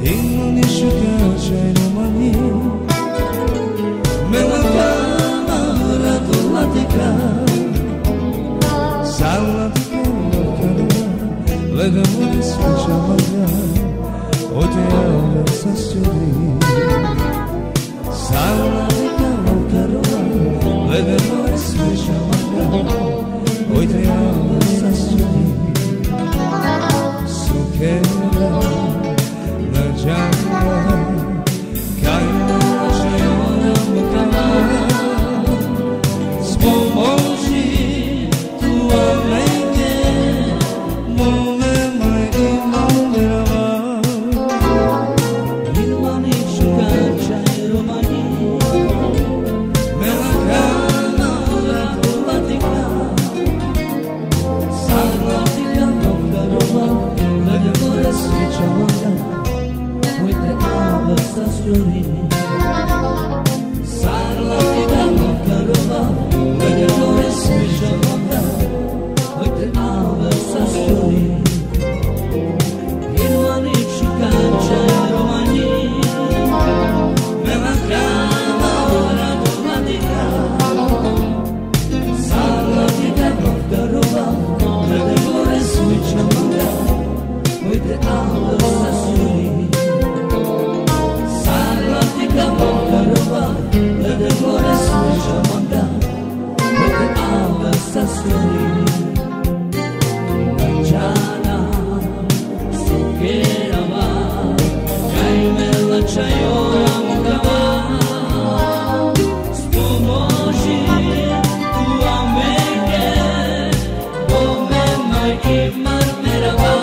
Inny shukaçay romani Melakama radulatika Salatika lokarova Ledamuri svečamaga Odjava sa stjori Salatika lokarova Ledamuri svečamaga Odjava sa stjori Sukera Najanga Kajna žena mukava Spomoži tu amenge Mole mai imamerava Irmani šukačaj romani Melakana radulatika Salatika lokarova Lede gore svičavaga Uite ave sa stjori Salatika lokarova Lede gore svičavaga Uite ave sa stjori Irmani šukačaj romani Melakana radulatika Salatika lokarova Lede gore svičavaga Uite ave sa stjori Salatika lokarova Lede gore svičavaga Uite ave sa stjori Jana Sukerava Kajmela čajora mukava Spomoži tu amenge Bome mai imarmerava